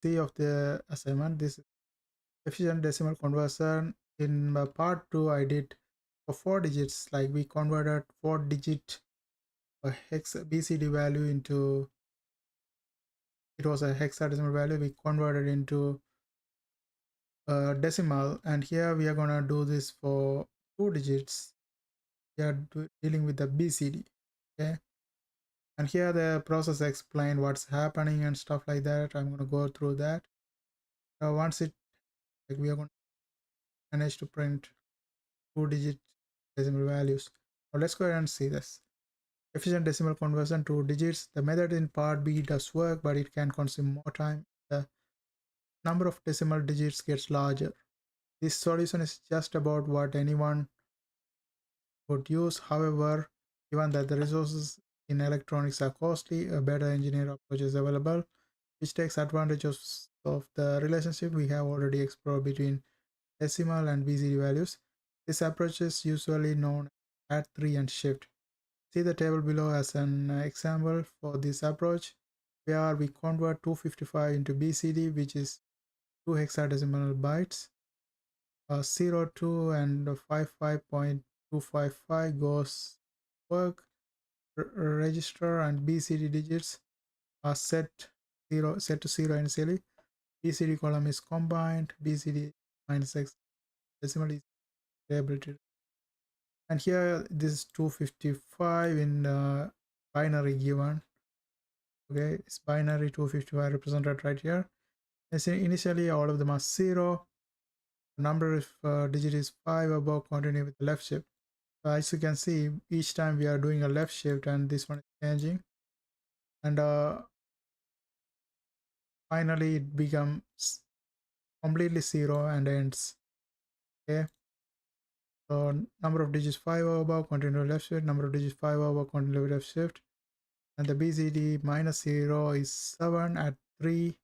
C of the assignment. This is efficient decimal conversion. In part 2, I did for 4 digits, like we converted 4 digit hex BCD value into, it was a hexadecimal value, we converted into decimal, and here we are gonna do this for 2 digits. We are dealing with the BCD. Okay, and here the process explained what's happening and stuff like that. I'm gonna go through that. Once it, like, we are going to manage to print 2-digit decimal values. Now let's go ahead and see this. Efficient decimal conversion, 2 digits. The method in part B does work, but it can consume more time. The number of decimal digits gets larger. This solution is just about what anyone would use. However, given that the resources in electronics are costly, a better engineered approach is available, which takes advantage of the relationship we have already explored between decimal and BCD values. This approach is usually known as add 3 and shift. See the table below as an example for this approach, where we convert 255 into BCD, which is 2 hexadecimal bytes. 0, 2 and 55.255 goes work register, and BCD digits are set to 0 initially. BCD column is combined, BCD minus X decimal is able to, and here this is 255 in binary given. Okay, it's binary 255 represented right here. Initially all of them are 0. Number of digit is 5 above, continue with the left shift. As you can see, each time we are doing a left shift and this one is changing, and finally it becomes completely 0 and ends. Okay, so number of digits 5 above, continue left shift, number of digits 5 above, continue left shift, and the BCD minus 0 is 7, add 3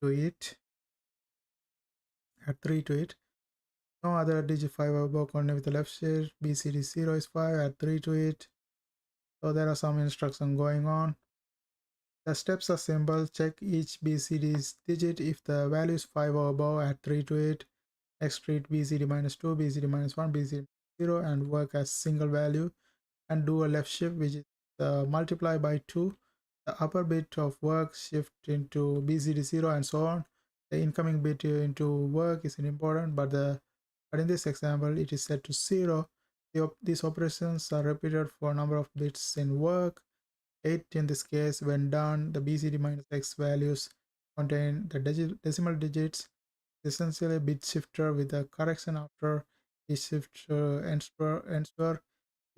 to it, no other digit 5 above, continue with the left shift, BCD 0 is 5, add 3 to it. So there are some instructions going on. The steps are simple. Check each BCD's digit. If the value is 5 or above, add 3 to it. Next, treat BCD minus 2, BCD minus 1, BCD 0, and work as single value, and do a left shift, which is multiply by 2. The upper bit of work shift into BCD 0 and so on. The incoming bit into work is important, but in this example it is set to 0. These operations are repeated for a number of bits in work. 8 in this case. When done, the BCD minus X values contain the decimal digits. Essentially a bit shifter with a correction after each shift ensure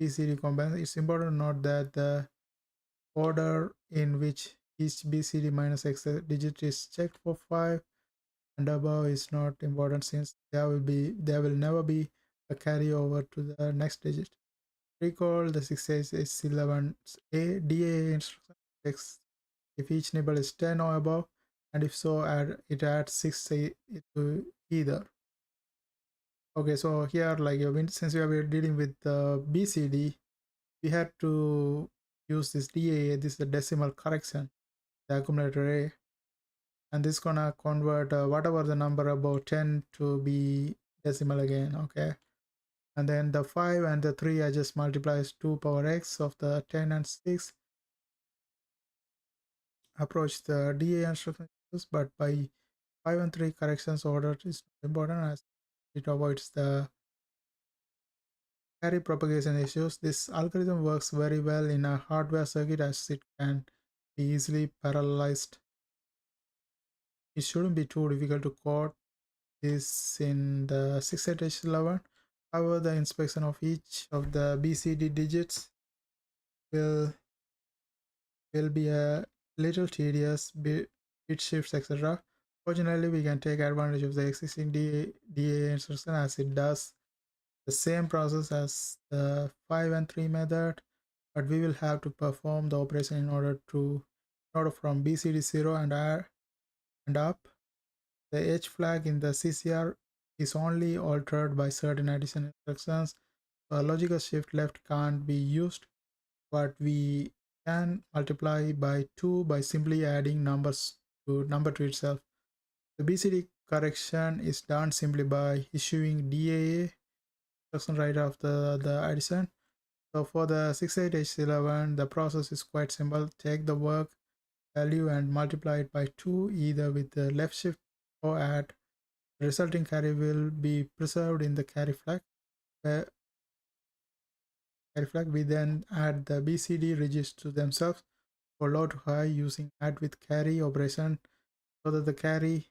BCD combines. It's important to note that the order in which each BCD minus X digit is checked for 5 and above is not important, since there will never be a carryover to the next digit. Recall the 6H11A DAA instruction checks if each nibble is 10 or above, and if so, it adds 6 to either. Okay, so here, like, since we are dealing with the BCD, we had to use this DAA. This is the decimal correction, the accumulator array, and this is gonna convert whatever the number above 10 to be decimal again. Okay, and then the 5 and the 3 I just multiplies 2 power x of the 10 and 6. Approach the DA instructions, but by 5 and 3 corrections order is important, as it avoids the carry propagation issues. This algorithm works very well in a hardware circuit, as it can be easily parallelized. It shouldn't be too difficult to code this in the 6H11. However, the inspection of each of the BCD digits will be a little tedious, bit shifts, etc. Fortunately, we can take advantage of the existing DA instruction, as it does the same process as the 5 and 3 method, but we will have to perform the operation in order from BCD 0 and up. The H flag in the CCR is only altered by certain addition instructions. So a logical shift left can't be used, but we can multiply by 2 by simply adding numbers to number to itself. The BCD correction is done simply by issuing DAA instruction right after the addition. So for the 68H11, the process is quite simple. Take the work value and multiply it by 2, either with the left shift or add. The resulting carry will be preserved in the carry flag. We then add the BCD registers to themselves for low to high using add with carry operation, so that the carry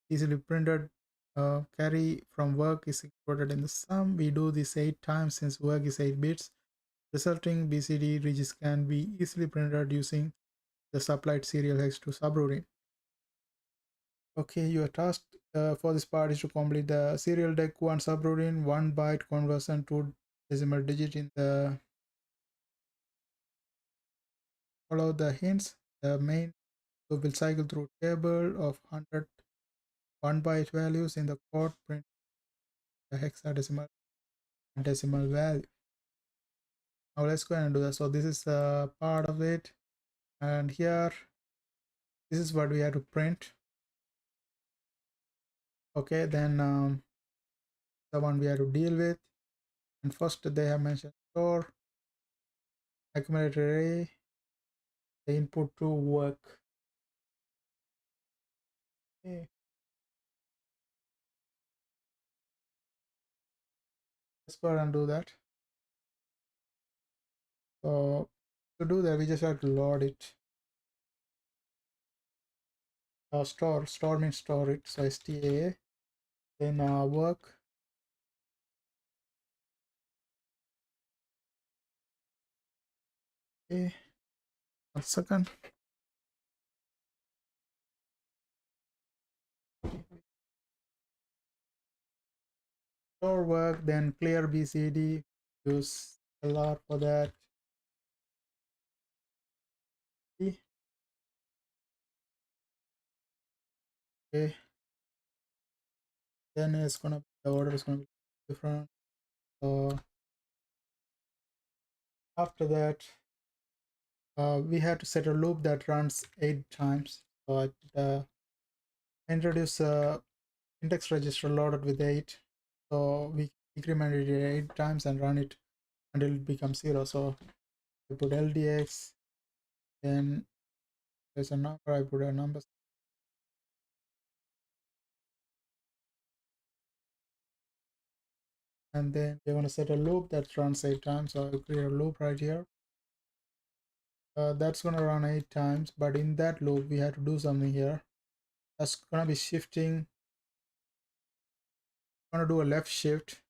easily printed carry from work is included in the sum. We do this 8 times since work is 8 bits. Resulting BCD registers can be easily printed using the supplied serial hex to subroutine. Okay, your task for this part is to complete the serial deck 1 subroutine, 1 byte conversion to decimal digit in the follow the hints. The main loop will cycle through table of 100 1 byte values in the code, print the hexadecimal and decimal value. Now let's go and do that. So this is a part of it, and here this is what we have to print. Okay, then the one we have to deal with, and first they have mentioned store accumulator array, the input to work. Okay, let's go and do that. So to do that, we just have to load it. Store means store it, so STA. Then work. Okay, 1 second. Store work, then clear BCD. Use LR for that. Okay, then it's gonna be, the order is gonna be different. So after that, we have to set a loop that runs 8 times. So introduce a index register loaded with 8. So we increment it 8 times and run it until it becomes 0. So I put LDX, then there's a number, I put a number, and then we're going to set a loop that runs 8 times. So I'll create a loop right here. That's going to run 8 times, but in that loop we have to do something here. That's going to be shifting. I'm going to do a left shift.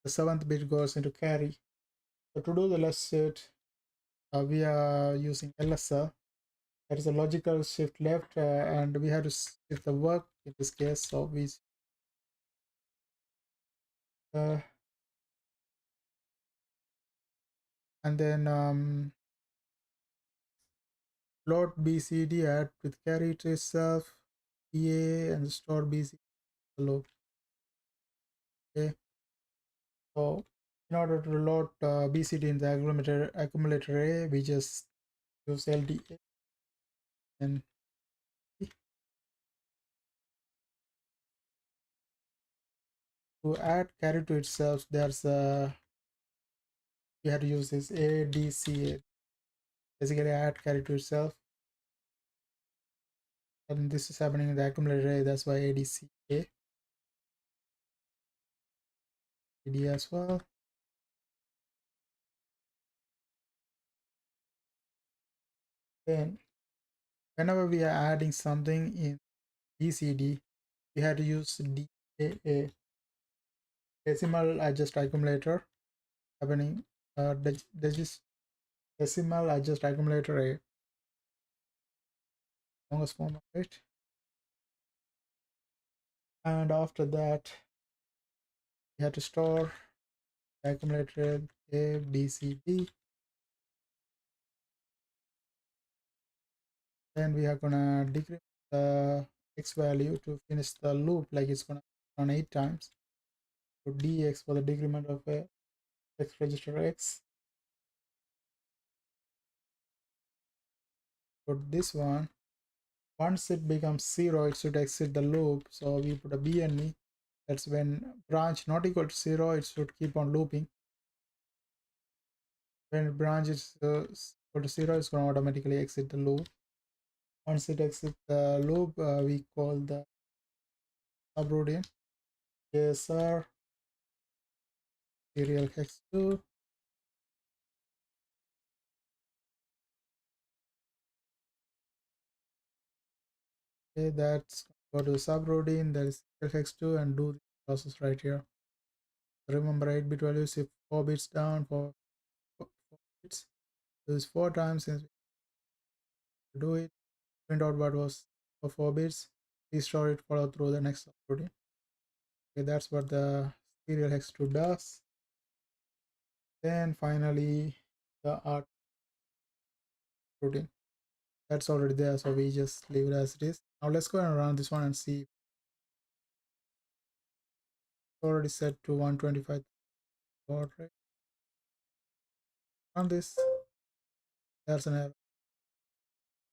The 7th bit goes into carry. So to do the left shift, we are using LSL. That is a logical shift left, and we have to shift the work in this case. So we and then load BCD, add with carry to itself, EA, and store BCD loop. Okay, so in order to load BCD in the accumulator array, we just use LDA and to add carry to itself. There's we have to use this ADCA, basically add carry to itself, and this is happening in the accumulator array. That's why ADCA, AD as well. Then whenever we are adding something in BCD, we have to use DAA, decimal adjust accumulator, happening decimal adjust accumulator a longest form of it. And after that, we have to store the accumulator A, B, C, D. Then we are gonna decrease the X value to finish the loop, like it's gonna run 8 times. So DX for the decrement of a X register X. For this one, Once it becomes 0, it should exit the loop. So we put a BNE. That's when branch not equal to 0, it should keep on looping. When branch is equal to 0, it's going to automatically exit the loop. Once it exits the loop, we call the subroutine. Yes, sir. Serial hex 2. Okay, that's go to subroutine, that is serial hex 2, and do the process right here. Remember 8-bit values, if 4 bits down for 4 bits. Do this 4 times since we do it. Print out what was for 4 bits. Restore it, follow through the next subroutine. Okay, that's what the serial hex 2 does. Then finally the art routine. That's already there, so we just leave it as it is. Now let's go and run this one and see. It's already set to 125 baud rate. Run this. There's an error.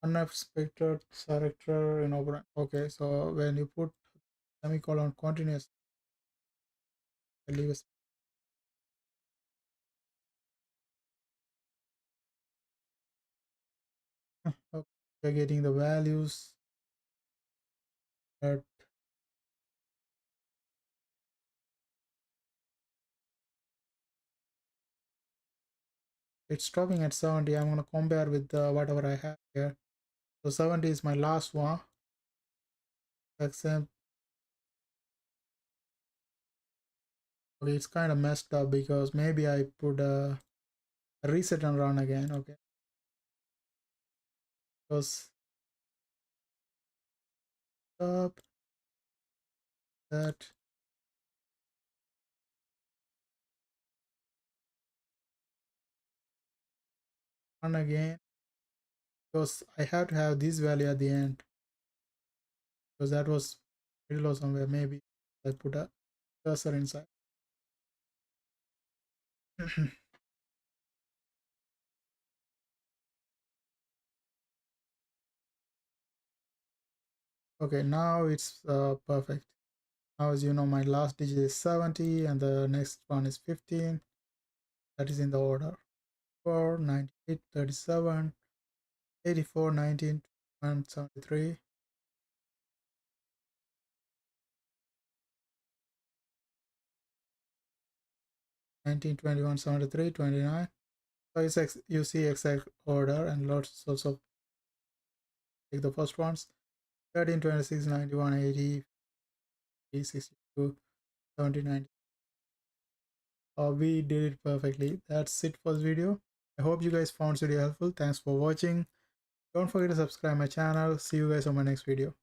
Unexpected character in operand. Okay, so when you put semicolon continuous, leave a okay, you're getting the values that it's stopping at 70. I'm going to compare with whatever I have here. So 70 is my last one. Except okay, it's kind of messed up because maybe I put a reset and run again. Okay, because up that run again because I have to have this value at the end because that was pretty low somewhere. Maybe I put a cursor inside. Okay, now it's perfect. Now, as you know, my last digit is 70 and the next one is 15. That is in the order 4, 98, 37, 84, 19, and 73. 19, 21, 73, 29. So it's you see exact order, and let's also take the first ones 13, 26, 91, 80, 62, 70, 90. We did it perfectly. That's it for this video. I hope you guys found this video helpful. Thanks for watching. Don't forget to subscribe my channel. See you guys on my next video.